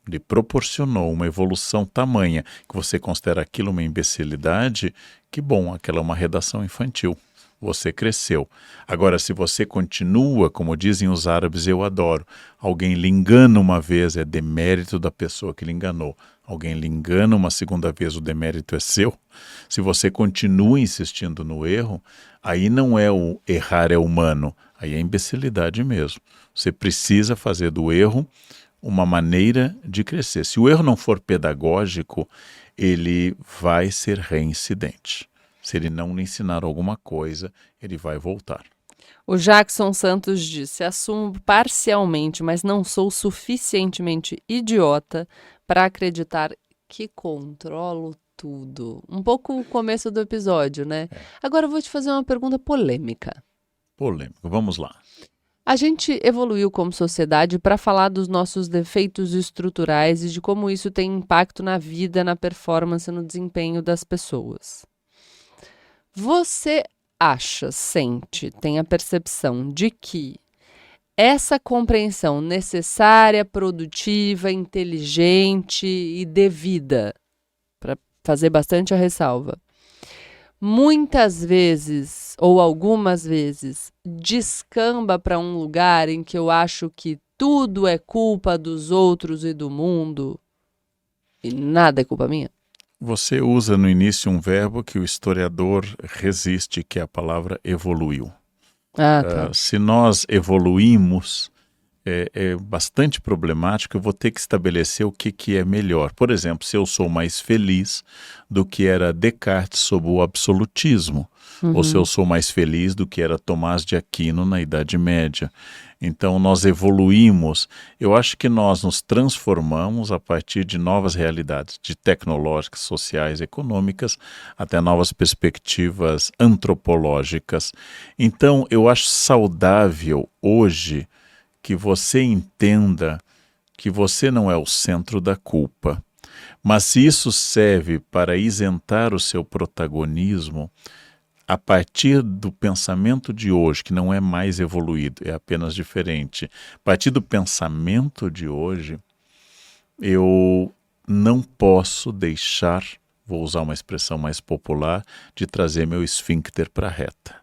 lhe proporcionou uma evolução tamanha que você considera aquilo uma imbecilidade, que bom, aquela é uma redação infantil. Você cresceu. Agora, se você continua, como dizem os árabes, eu adoro, alguém lhe engana uma vez, é demérito da pessoa que lhe enganou. Alguém lhe engana uma segunda vez, o demérito é seu. Se você continua insistindo no erro, aí não é o errar é humano, aí é imbecilidade mesmo. Você precisa fazer do erro uma maneira de crescer. Se o erro não for pedagógico, ele vai ser reincidente. Se ele não lhe ensinar alguma coisa, ele vai voltar. O Jackson Santos disse, assumo parcialmente, mas não sou suficientemente idiota para acreditar que controlo tudo. Um pouco o começo do episódio, né? Agora eu vou te fazer uma pergunta polêmica. Polêmico, vamos lá. A gente evoluiu como sociedade para falar dos nossos defeitos estruturais e de como isso tem impacto na vida, na performance, no desempenho das pessoas. Você acha, sente, tem a percepção de que essa compreensão necessária, produtiva, inteligente e devida, para fazer bastante a ressalva, muitas vezes, ou algumas vezes, descamba para um lugar em que eu acho que tudo é culpa dos outros e do mundo e nada é culpa minha. Você usa no início um verbo que o historiador resiste, que é a palavra evoluiu. Tá. Se nós evoluímos, é bastante problemático. Eu vou ter que estabelecer o que é melhor. Por exemplo, se eu sou mais feliz do que era Descartes sob o absolutismo, ou se eu sou mais feliz do que era Tomás de Aquino na Idade Média. Então, nós evoluímos. Eu acho que nós nos transformamos a partir de novas realidades, de tecnológicas, sociais, econômicas, até novas perspectivas antropológicas. Então, eu acho saudável hoje que você entenda que você não é o centro da culpa. Mas se isso serve para isentar o seu protagonismo, a partir do pensamento de hoje, que não é mais evoluído, é apenas diferente, a partir do pensamento de hoje, eu não posso deixar, vou usar uma expressão mais popular, de trazer meu esfíncter para a reta.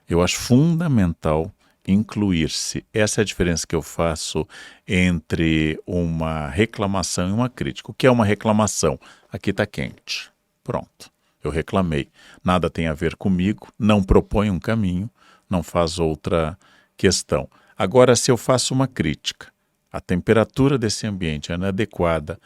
Eu acho fundamental incluir-se. Essa é a diferença que eu faço entre uma reclamação e uma crítica. O que é uma reclamação? Aqui está quente. Pronto. Eu reclamei. Nada tem a ver comigo, não propõe um caminho, não faz outra questão. Agora, se eu faço uma crítica, a temperatura desse ambiente é inadequada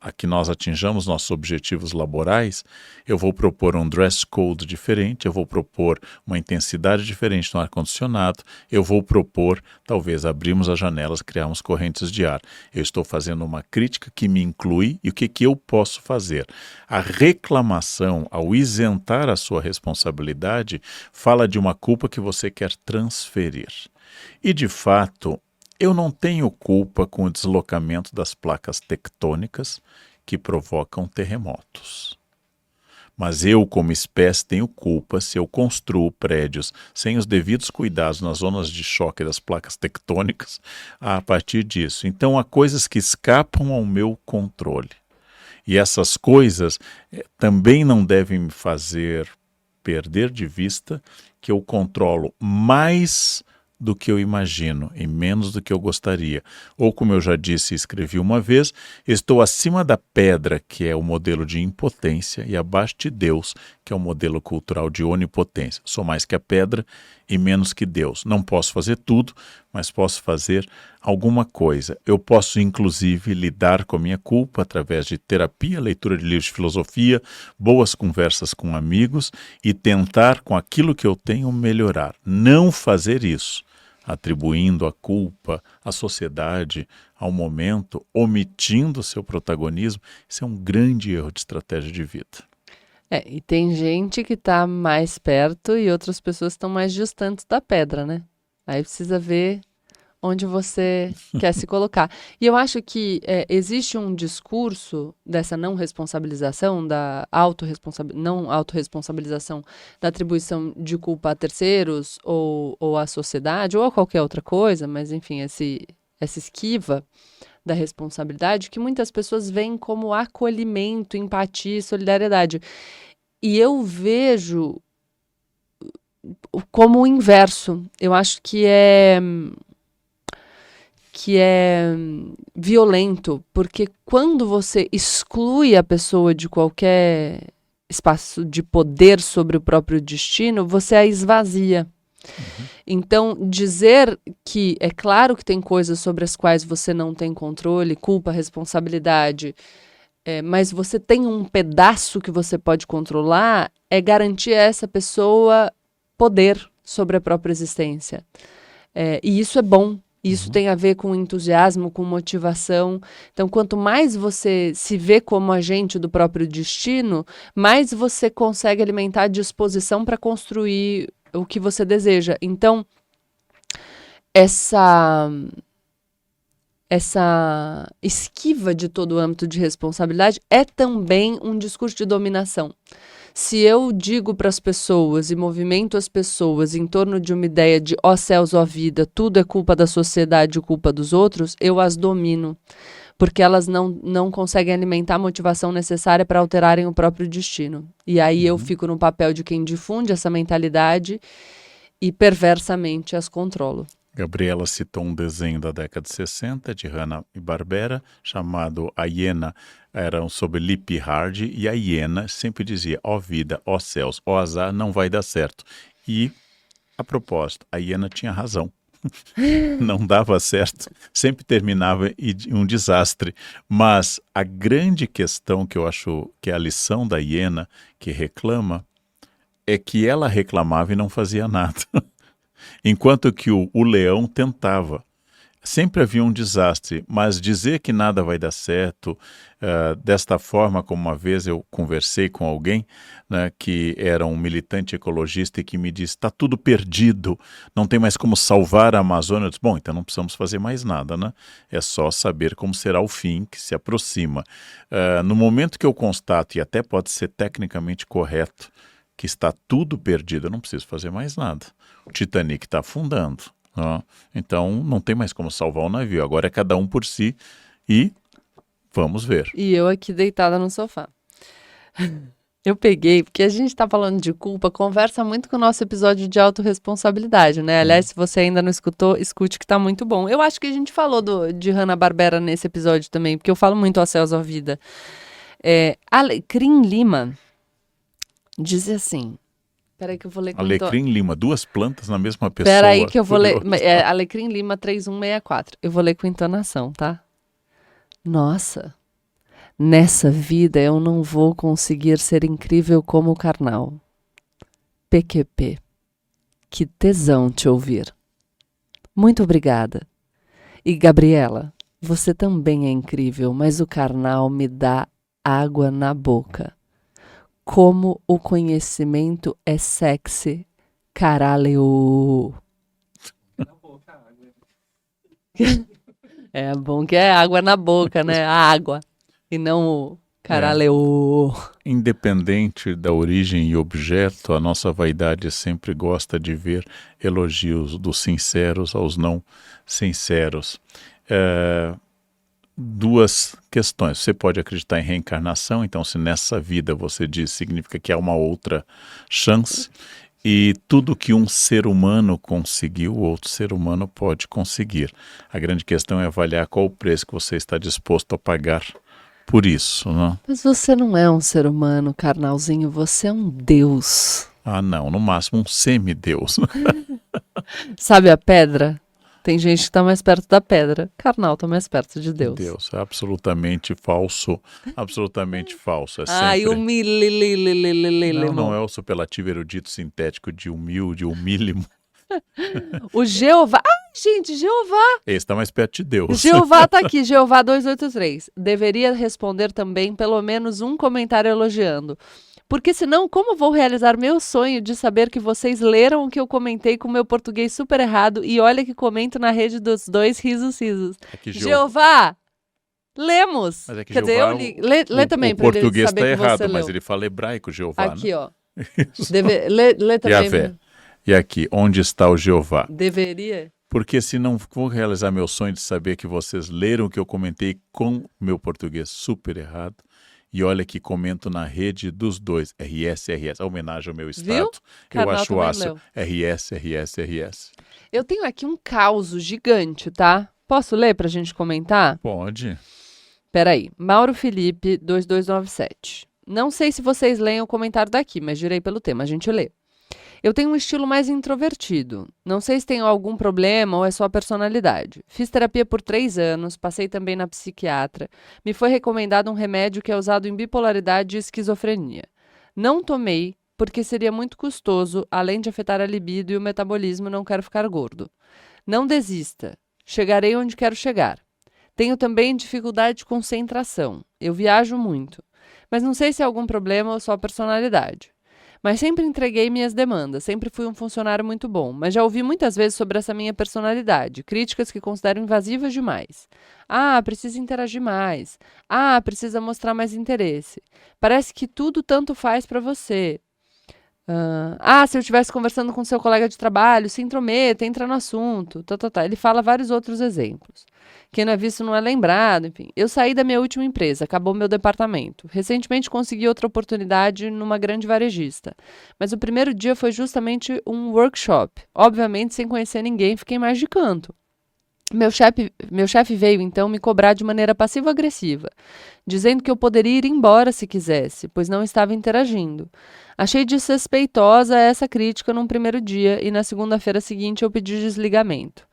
a que nós atinjamos nossos objetivos laborais, eu vou propor um dress code diferente, eu vou propor uma intensidade diferente no ar-condicionado, eu vou propor, talvez, abrirmos as janelas, criarmos correntes de ar. Eu estou fazendo uma crítica que me inclui e o que eu posso fazer. A reclamação, ao isentar a sua responsabilidade, fala de uma culpa que você quer transferir. E, de fato, eu não tenho culpa com o deslocamento das placas tectônicas que provocam terremotos. Mas eu, como espécie, tenho culpa se eu construo prédios sem os devidos cuidados nas zonas de choque das placas tectônicas a partir disso. Então, há coisas que escapam ao meu controle. E essas coisas também não devem me fazer perder de vista que eu controlo mais do que eu imagino e menos do que eu gostaria. Ou, como eu já disse e escrevi uma vez, estou acima da pedra, que é o modelo de impotência, e abaixo de Deus, que é o modelo cultural de onipotência. Sou mais que a pedra e menos que Deus. Não posso fazer tudo, mas posso fazer alguma coisa. Eu posso, inclusive, lidar com a minha culpa através de terapia, leitura de livros de filosofia, boas conversas com amigos e tentar, com aquilo que eu tenho, melhorar. Não fazer isso atribuindo a culpa à sociedade, ao momento, omitindo seu protagonismo, isso é um grande erro de estratégia de vida. E tem gente que está mais perto e outras pessoas estão mais distantes da pedra, né? Aí precisa ver onde você quer se colocar. E eu acho que existe um discurso dessa não responsabilização, da não autorresponsabilização, da atribuição de culpa a terceiros ou à sociedade ou a qualquer outra coisa, mas enfim, essa esquiva da responsabilidade que muitas pessoas veem como acolhimento, empatia e solidariedade. E eu vejo como o inverso. Eu acho que é violento, porque quando você exclui a pessoa de qualquer espaço de poder sobre o próprio destino, você a esvazia. Então, dizer que é claro que tem coisas sobre as quais você não tem controle, culpa, responsabilidade, mas você tem um pedaço que você pode controlar, é garantir a essa pessoa poder sobre a própria existência. E isso é bom. Isso tem a ver com entusiasmo, com motivação. Então, quanto mais você se vê como agente do próprio destino, mais você consegue alimentar a disposição para construir o que você deseja. Então, essa esquiva de todo o âmbito de responsabilidade é também um discurso de dominação. Se eu digo para as pessoas e movimento as pessoas em torno de uma ideia de ó céus, ó vida, tudo é culpa da sociedade, culpa dos outros, eu as domino. Porque elas não conseguem alimentar a motivação necessária para alterarem o próprio destino. E aí eu fico no papel de quem difunde essa mentalidade e perversamente as controlo. Gabriela citou um desenho da década de 60 de Hanna-Barbera chamado A Hiena. Era sobre Lip Hard e a hiena sempre dizia ó vida, ó céus, ó azar, não vai dar certo. E, a propósito, a hiena tinha razão. Não dava certo, sempre terminava em um desastre. Mas a grande questão que eu acho que é a lição da hiena que reclama é que ela reclamava e não fazia nada. Enquanto que o leão tentava. Sempre havia um desastre, mas dizer que nada vai dar certo, desta forma, como uma vez eu conversei com alguém, né, que era um militante ecologista e que me disse, está tudo perdido, não tem mais como salvar a Amazônia. Eu disse, bom, então não precisamos fazer mais nada, né? É só saber como será o fim que se aproxima. No momento que eu constato, e até pode ser tecnicamente correto, que está tudo perdido, eu não preciso fazer mais nada. O Titanic está afundando. Então não tem mais como salvar o navio, agora é cada um por si e vamos ver. E eu aqui deitada no sofá. Eu peguei, porque a gente tá falando de culpa, conversa muito com o nosso episódio de autorresponsabilidade, né? Aliás, se você ainda não escutou, escute que tá muito bom. Eu acho que a gente falou de Hanna-Barbera nesse episódio também, porque eu falo muito a céus à vida. Alecrim Lima diz assim... Peraí que eu vou ler com Alecrim Lima, duas plantas na mesma pessoa. Peraí que eu vou ler. Alecrim Lima 3164. Eu vou ler com entonação, tá? Nossa, nessa vida eu não vou conseguir ser incrível como o Karnal. PQP. Que tesão te ouvir. Muito obrigada. E Gabriela, você também é incrível, mas o Karnal me dá água na boca. Como o conhecimento é sexy, caralho. É bom que é água na boca, né? A água. E não o caralho. Independente da origem e objeto, a nossa vaidade sempre gosta de ver elogios dos sinceros aos não sinceros. Duas questões. Você pode acreditar em reencarnação, então se nessa vida você diz, significa que há uma outra chance, e tudo que um ser humano conseguiu, outro ser humano pode conseguir. A grande questão é avaliar qual o preço que você está disposto a pagar por isso, né? Mas você não é um ser humano, Karnalzinho, você é um deus. Ah, não, no máximo um semideus. Sabe a pedra? Tem gente que está mais perto da pedra. Karnal está mais perto de Deus. Deus, é absolutamente falso. Absolutamente falso. É sempre... Ai, humilde. Não é o superlativo erudito sintético de humilde, humílimo. O Jeová... Ai, gente, Jeová! Esse está mais perto de Deus. Jeová tá aqui, Jeová 283. Deveria responder também pelo menos um comentário elogiando. Porque senão, como vou realizar meu sonho de saber que vocês leram o que eu comentei com meu português super errado e olha que comento na rede dos dois risos. Jeová! Lemos! Mas é que Quer Jeová, dizer, eu li. Lê também para ele saber português está errado, você mas leu. ele fala hebraico, Jeová. Aqui, né? ó. Lê também. Yahvé. E aqui, onde está o Jeová? Deveria? Porque se não vou realizar meu sonho de saber que vocês leram o que eu comentei com meu português super errado, e olha que comento na rede dos dois, RS, a homenagem ao meu estado. Viu? Eu acho aço, RS. Eu tenho aqui um caos gigante, tá? Posso ler pra gente comentar? Pode. Peraí, Mauro Felipe 2297. Não sei se vocês leem o comentário daqui, mas girei pelo tema, a gente lê. Eu tenho um estilo mais introvertido. Não sei se tenho algum problema ou é só a personalidade. Fiz terapia por 3 anos, passei também na psiquiatra. Me foi recomendado um remédio que é usado em bipolaridade e esquizofrenia. Não tomei, porque seria muito custoso, além de afetar a libido e o metabolismo, não quero ficar gordo. Não desista. Chegarei onde quero chegar. Tenho também dificuldade de concentração. Eu viajo muito. Mas não sei se é algum problema ou só a personalidade. Mas sempre entreguei minhas demandas, sempre fui um funcionário muito bom, mas já ouvi muitas vezes sobre essa minha personalidade, críticas que considero invasivas demais. Ah, precisa interagir mais. Ah, precisa mostrar mais interesse. Parece que tudo tanto faz para você. Se eu estivesse conversando com seu colega de trabalho, se intrometa, entra no assunto. Ele fala vários outros exemplos. Quem não é visto não é lembrado, enfim. Eu saí da minha última empresa, acabou meu departamento. Recentemente consegui outra oportunidade numa grande varejista. Mas o primeiro dia foi justamente um workshop. Obviamente, sem conhecer ninguém, fiquei mais de canto. Meu chefe veio, então, me cobrar de maneira passivo-agressiva, dizendo que eu poderia ir embora se quisesse, pois não estava interagindo. Achei desrespeitosa essa crítica num primeiro dia e na segunda-feira seguinte eu pedi desligamento.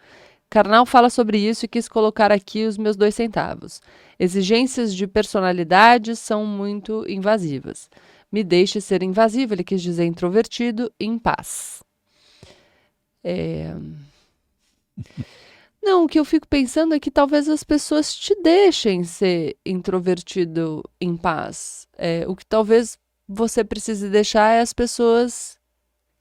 Karnal fala sobre isso e quis colocar aqui os meus 2 centavos. Exigências de personalidade são muito invasivas. Me deixe ser invasivo, ele quis dizer introvertido, em paz. Não, o que eu fico pensando é que talvez as pessoas te deixem ser introvertido em paz. O que talvez você precise deixar é as pessoas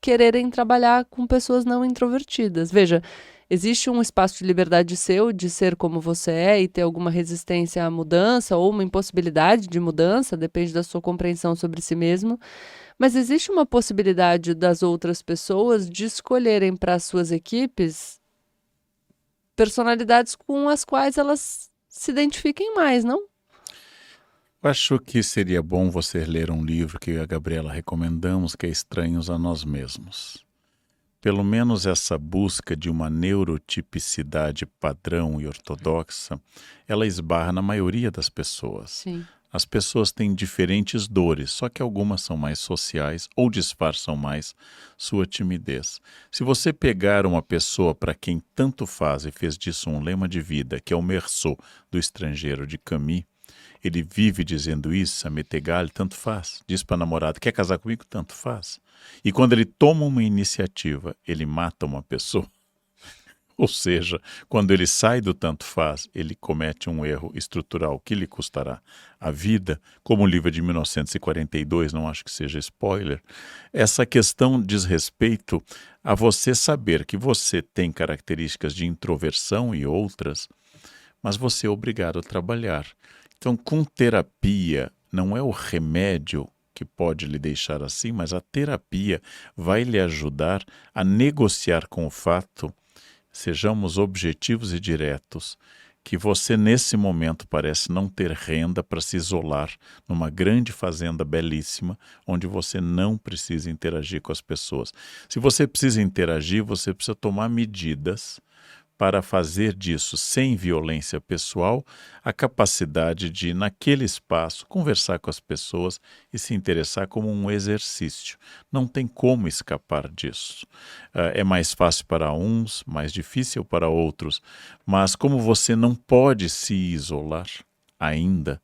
quererem trabalhar com pessoas não introvertidas. Veja, existe um espaço de liberdade seu, de ser como você é e ter alguma resistência à mudança ou uma impossibilidade de mudança, depende da sua compreensão sobre si mesmo. Mas existe uma possibilidade das outras pessoas de escolherem para as suas equipes personalidades com as quais elas se identifiquem mais, não? Eu acho que seria bom você ler um livro que eu e a Gabriela recomendamos, que é Estranhos a Nós Mesmos. Pelo menos essa busca de uma neurotipicidade padrão e ortodoxa, ela esbarra na maioria das pessoas. Sim. As pessoas têm diferentes dores, só que algumas são mais sociais ou disfarçam mais sua timidez. Se você pegar uma pessoa para quem tanto faz e fez disso um lema de vida, que é o Meursault, do Estrangeiro, de Camus, ele vive dizendo isso, a Metegal, tanto faz. Diz para a namorada, quer casar comigo? Tanto faz. E quando ele toma uma iniciativa, ele mata uma pessoa. Ou seja, quando ele sai do tanto faz, ele comete um erro estrutural que lhe custará a vida, como o livro de 1942, não acho que seja spoiler. Essa questão diz respeito a você saber que você tem características de introversão e outras, mas você é obrigado a trabalhar. Então, com terapia, não é o remédio que pode lhe deixar assim, mas a terapia vai lhe ajudar a negociar com o fato. Sejamos objetivos e diretos, que você nesse momento parece não ter renda para se isolar numa grande fazenda belíssima, onde você não precisa interagir com as pessoas. Se você precisa interagir, você precisa tomar medidas para fazer disso, sem violência pessoal, a capacidade de, naquele espaço, conversar com as pessoas e se interessar como um exercício. Não tem como escapar disso. É mais fácil para uns, mais difícil para outros, mas como você não pode se isolar ainda,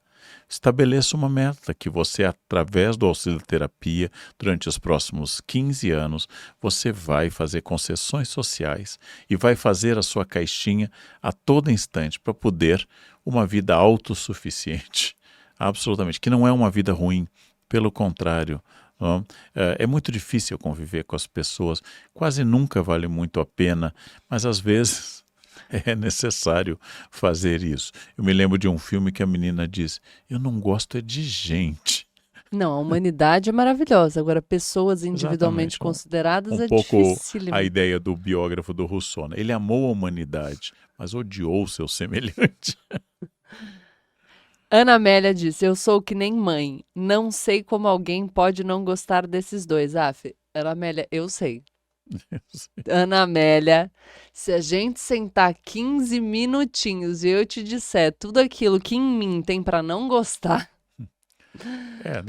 estabeleça uma meta que você, através do auxílio terapia, durante os próximos 15 anos, você vai fazer concessões sociais e vai fazer a sua caixinha a todo instante para poder uma vida autossuficiente. Absolutamente. Que não é uma vida ruim, pelo contrário. Não? É muito difícil conviver com as pessoas, quase nunca vale muito a pena, mas às vezes é necessário fazer isso. Eu me lembro de um filme que a menina diz, eu não gosto é de gente. Não, a humanidade é maravilhosa. Agora, pessoas individualmente Exatamente. consideradas Um é pouco dificílimo. a ideia do biógrafo do Rousseau. Né? Ele amou a humanidade, mas odiou o seu semelhante. Ana Amélia disse, eu sou que nem mãe. Não sei como alguém pode não gostar desses dois. Ana Amélia, eu sei. Ana Amélia, se a gente sentar 15 minutinhos e eu te disser tudo aquilo que em mim tem para não gostar,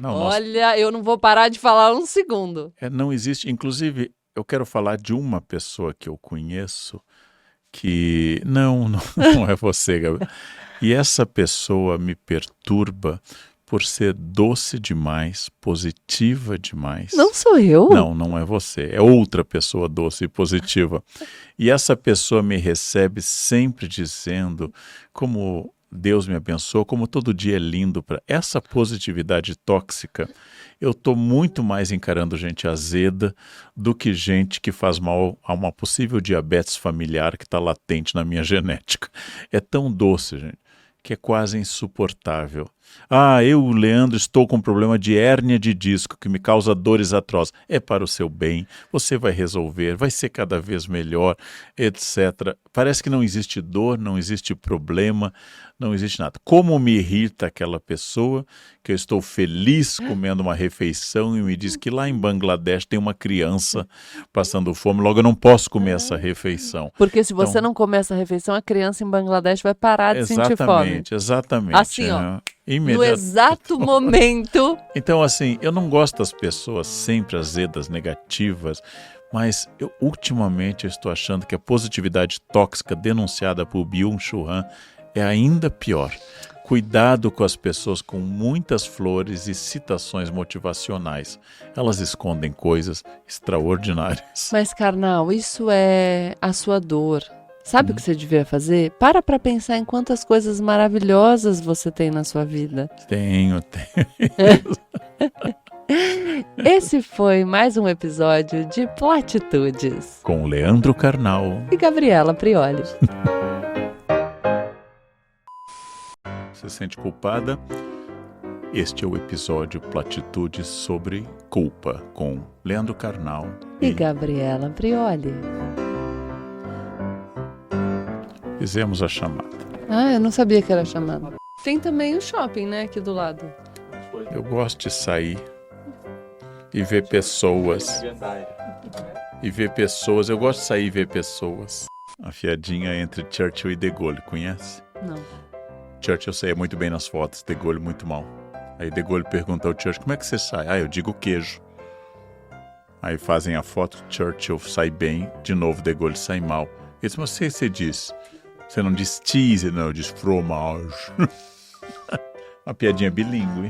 olha, eu não vou parar de falar um segundo. Não existe, inclusive, eu quero falar de uma pessoa que eu conheço que não é você, Gabriel. E essa pessoa me perturba por ser doce demais, positiva demais. Não sou eu? Não é você. É outra pessoa doce e positiva. E essa pessoa me recebe sempre dizendo como Deus me abençoou, como todo dia é lindo. Essa positividade tóxica, eu estou muito mais encarando gente azeda do que gente que faz mal a uma possível diabetes familiar que está latente na minha genética. É tão doce, gente. que é quase insuportável. Eu, Leandro, estou com problema de hérnia de disco que me causa dores atrozes. É para o seu bem, você vai resolver, vai ser cada vez melhor, etc. Parece que não existe dor, não existe problema, não existe nada. Como me irrita aquela pessoa que eu estou feliz comendo uma refeição e me diz que lá em Bangladesh tem uma criança passando fome, logo eu não posso comer essa refeição. Porque se você não comer essa refeição, a criança em Bangladesh vai parar de sentir fome. Exatamente. Assim, ó. No exato momento. Então, assim, eu não gosto das pessoas sempre azedas, negativas, mas ultimamente eu estou achando que a positividade tóxica denunciada por Byung-Chul Han é ainda pior. Cuidado com as pessoas com muitas flores e citações motivacionais. Elas escondem coisas extraordinárias. Mas, carnal, isso é a sua dor. Sabe o que você devia fazer? Para pensar em quantas coisas maravilhosas você tem na sua vida. Tenho. Esse foi mais um episódio de Platitudes. Com Leandro Carnal e Gabriela Prioli. Você se sente culpada? Este é o episódio Platitudes sobre culpa, com Leandro Carnal e Gabriela Prioli. Fizemos a chamada. Eu não sabia que era chamada. Tem também o shopping, né, aqui do lado. Eu gosto de sair e ver pessoas. Eu gosto de sair e ver pessoas. A fiadinha entre Churchill e De Gaulle, conhece? Não. Churchill saía muito bem nas fotos, De Gaulle muito mal. Aí De Gaulle pergunta ao Churchill, como é que você sai? Eu digo queijo. Aí fazem a foto, Churchill sai bem, de novo De Gaulle sai mal. Ele diz, mas você diz... Você não diz cheese, não, diz fromage. Uma piadinha bilíngue.